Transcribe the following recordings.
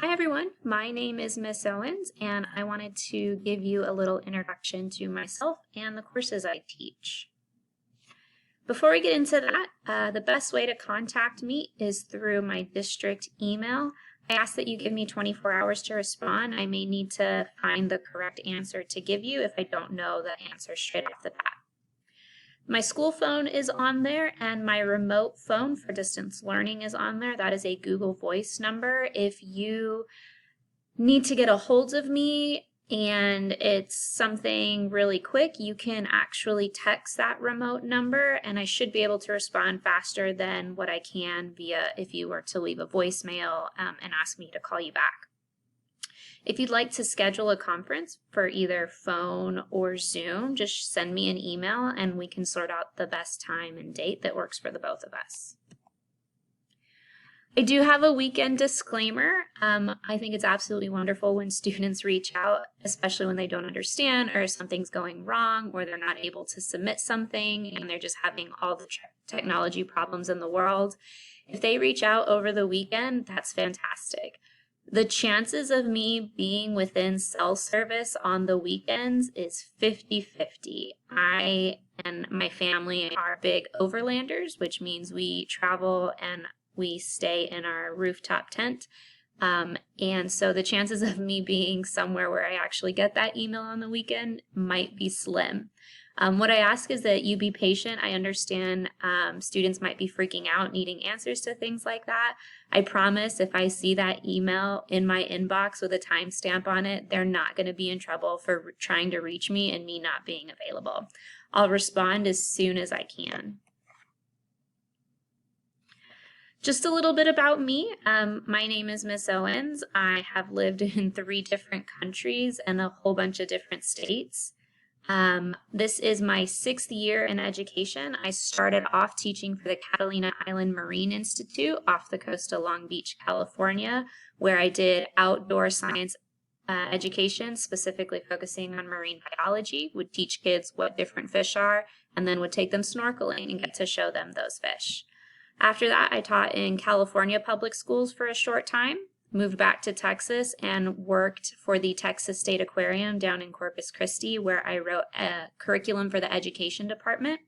Hi everyone, my name is Miss Owens and I wanted to give you a little introduction to myself and the courses I teach. Before we get into that, the best way to contact me is through my district email. I ask that you give me 24 hours to respond. I may need to find the correct answer to give you if I don't know the answer straight off the bat. My school phone is on there and my remote phone for distance learning is on there. That is a Google Voice number. If you need to get a hold of me and it's something really quick, you can actually text that remote number and I should be able to respond faster than what I can via if you were to leave a voicemail and ask me to call you back. If you'd like to schedule a conference for either phone or Zoom, just send me an email and we can sort out the best time and date that works for the both of us. I do have a weekend disclaimer. I think it's absolutely wonderful when students reach out, especially when they don't understand or something's going wrong or they're not able to submit something and they're just having all the technology problems in the world. If they reach out over the weekend, that's fantastic. The chances of me being within cell service on the weekends is 50-50. I and my family are big overlanders, which means we travel and we stay in our rooftop tent. And so the chances of me being somewhere where I actually get that email on the weekend might be slim. What I ask is that you be patient. I understand students might be freaking out, needing answers to things like that. I promise if I see that email in my inbox with a timestamp on it, they're not going to be in trouble for trying to reach me and me not being available. I'll respond as soon as I can. Just a little bit about me. My name is Miss Owens. I have lived in 3 different countries and a whole bunch of different states. This is my 6th year in education. I started off teaching for the Catalina Island Marine Institute off the coast of Long Beach, California, where I did outdoor science education, specifically focusing on marine biology, would teach kids what different fish are, and then would take them snorkeling and get to show them those fish. After that, I taught in California public schools for a short time, moved back to Texas and worked for the Texas State Aquarium down in Corpus Christi, where I wrote a curriculum for the education department.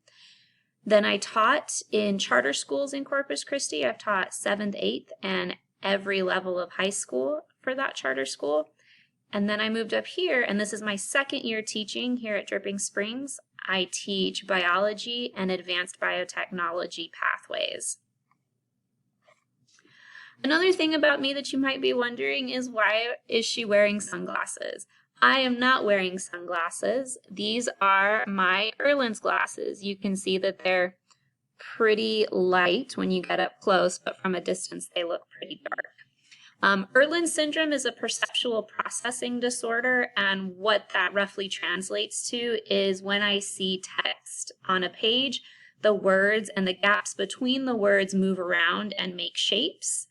Then I taught in charter schools in Corpus Christi. I've taught 7th, 8th, and every level of high school for that charter school. And then I moved up here, and this is my 2nd year teaching here at Dripping Springs. I teach biology and advanced biotechnology pathways. Another thing about me that you might be wondering is why is she wearing sunglasses? I am not wearing sunglasses. These are my Erlen's glasses. You can see that they're pretty light when you get up close, but from a distance they look pretty dark. Erlen syndrome is a perceptual processing disorder, and what that roughly translates to is when I see text on a page, the words and the gaps between the words move around and make shapes.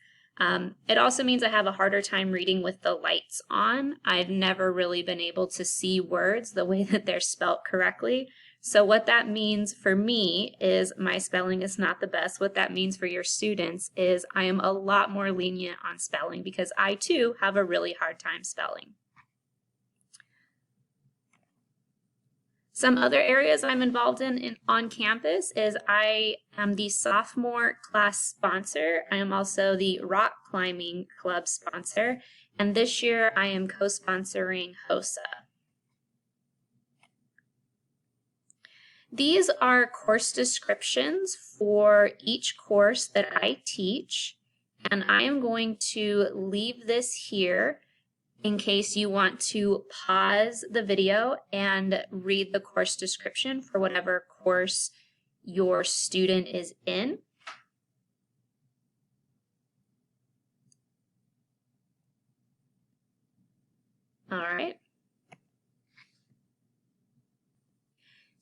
It also means I have a harder time reading with the lights on. I've never really been able to see words the way that they're spelt correctly. So what that means for me is my spelling is not the best. What that means for your students is I am a lot more lenient on spelling because I too have a really hard time spelling. Some other areas I'm involved in on campus is I am the sophomore class sponsor. I am also the rock climbing club sponsor, and this year I am co-sponsoring HOSA. These are course descriptions for each course that I teach, and I am going to leave this here in case you want to pause the video and read the course description for whatever course your student is in. All right.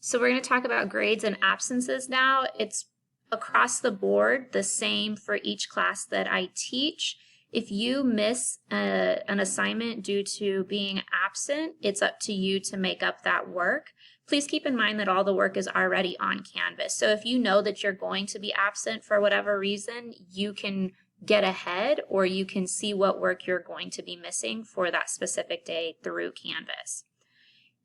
So we're going to talk about grades and absences now. It's across the board the same for each class that I teach. If you miss an assignment due to being absent, it's up to you to make up that work. Please keep in mind that all the work is already on Canvas. So if you know that you're going to be absent for whatever reason, you can get ahead, or you can see what work you're going to be missing for that specific day through Canvas.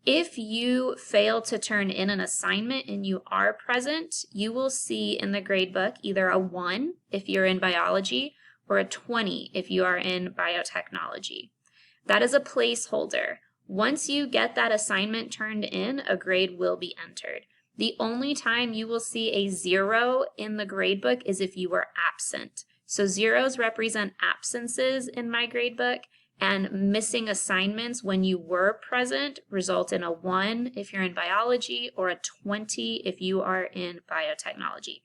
If you fail to turn in an assignment and you are present, you will see in the gradebook either a 1 if you're in biology or a 20 if you are in biotechnology. That is a placeholder. Once you get that assignment turned in, a grade will be entered. The only time you will see a 0 in the gradebook is if you were absent. So zeros represent absences in my gradebook, and missing assignments when you were present result in a 1 if you're in biology or a 20 if you are in biotechnology.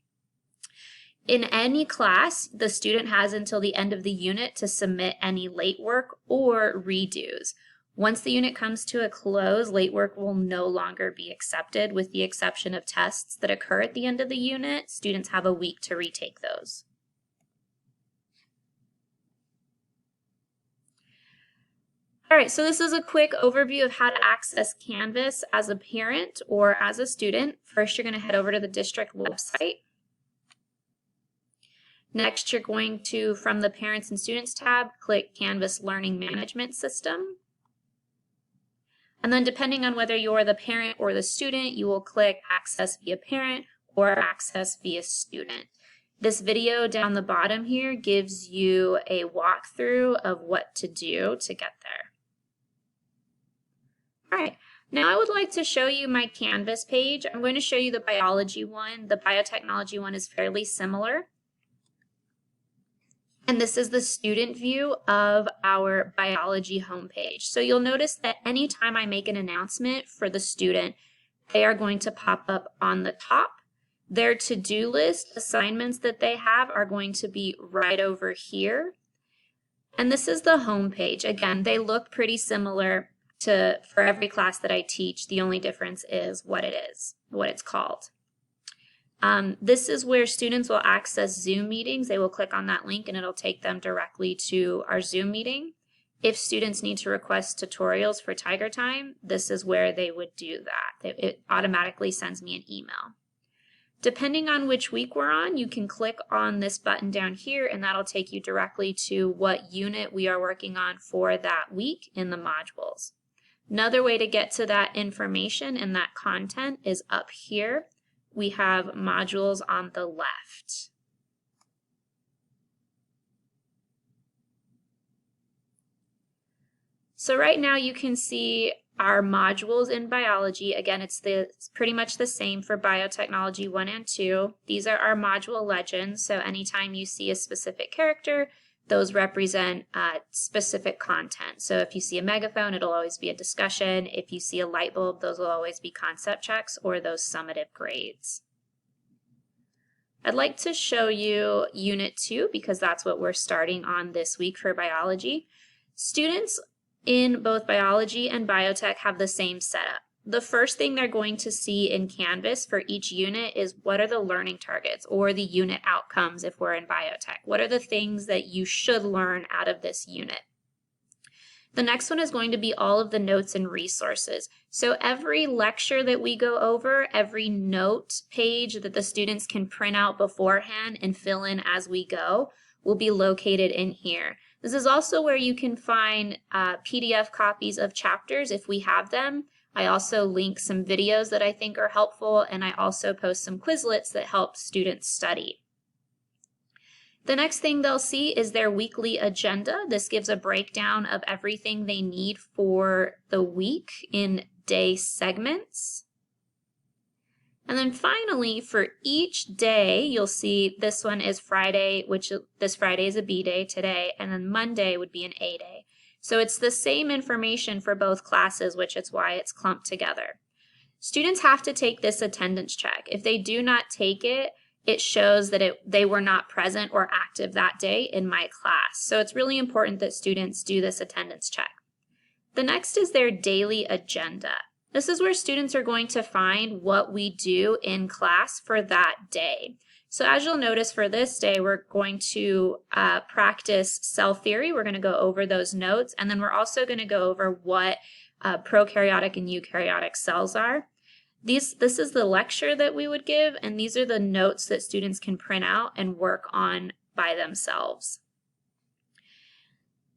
In any class, the student has until the end of the unit to submit any late work or redos. Once the unit comes to a close, late work will no longer be accepted, with the exception of tests that occur at the end of the unit. Students have a week to retake those. All right, so this is a quick overview of how to access Canvas as a parent or as a student. First, you're going to head over to the district website. Next, you're going to, from the Parents and Students tab, click Canvas Learning Management System. And then depending on whether you're the parent or the student, you will click Access via Parent or Access via Student. This video down the bottom here gives you a walkthrough of what to do to get there. All right, now I would like to show you my Canvas page. I'm going to show you the biology one. The biotechnology one is fairly similar. And this is the student view of our biology homepage. So you'll notice that anytime I make an announcement for the student, they are going to pop up on the top. Their to-do list assignments that they have are going to be right over here. And this is the homepage. Again, they look pretty similar for every class that I teach. The only difference is what it is, what it's called. This is where students will access Zoom meetings. They will click on that link and it'll take them directly to our Zoom meeting. If students need to request tutorials for Tiger Time, this is where they would do that. It automatically sends me an email. Depending on which week we're on, you can click on this button down here and that'll take you directly to what unit we are working on for that week in the modules. Another way to get to that information and that content is up here. We have modules on the left. So right now you can see our modules in biology. Again, it's pretty much the same for biotechnology 1 and 2. These are our module legends. So anytime you see a specific character, those represent specific content. So if you see a megaphone, it'll always be a discussion. If you see a light bulb, those will always be concept checks or those summative grades. I'd like to show you Unit 2 because that's what we're starting on this week for biology. Students in both biology and biotech have the same setup. The first thing they're going to see in Canvas for each unit is what are the learning targets or the unit outcomes if we're in biotech. What are the things that you should learn out of this unit? The next one is going to be all of the notes and resources. So every lecture that we go over, every note page that the students can print out beforehand and fill in as we go will be located in here. This is also where you can find PDF copies of chapters if we have them. I also link some videos that I think are helpful, and I also post some Quizlets that help students study. The next thing they'll see is their weekly agenda. This gives a breakdown of everything they need for the week in day segments. And then finally, for each day, you'll see this one is Friday, which this Friday is a B day today, and then Monday would be an A day. So it's the same information for both classes, which is why it's clumped together. Students have to take this attendance check. If they do not take it, it shows that they were not present or active that day in my class. So it's really important that students do this attendance check. The next is their daily agenda. This is where students are going to find what we do in class for that day. So as you'll notice for this day, we're going to practice cell theory. We're going to go over those notes, and then we're also going to go over what prokaryotic and eukaryotic cells are. This is the lecture that we would give, and these are the notes that students can print out and work on by themselves.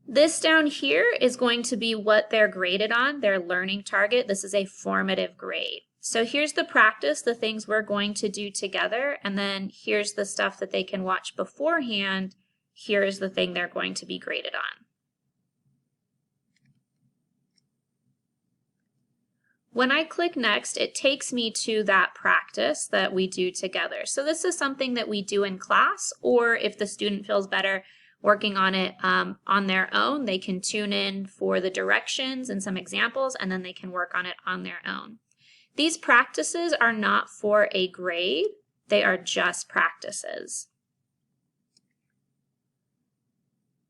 This down here is going to be what they're graded on, their learning target. This is a formative grade. So here's the practice, the things we're going to do together, and then here's the stuff that they can watch beforehand. Here's the thing they're going to be graded on. When I click next, it takes me to that practice that we do together. So this is something that we do in class, or if the student feels better working on it on their own, they can tune in for the directions and some examples, and then they can work on it on their own. These practices are not for a grade, they are just practices.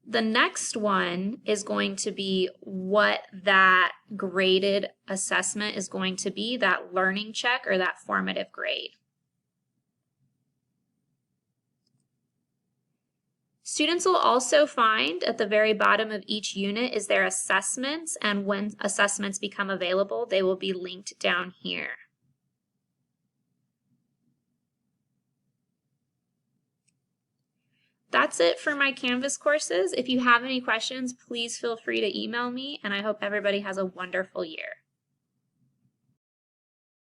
The next one is going to be what that graded assessment is going to be, that learning check or that formative grade. Students will also find at the very bottom of each unit is their assessments, and when assessments become available, they will be linked down here. That's it for my Canvas courses. If you have any questions, please feel free to email me, and I hope everybody has a wonderful year.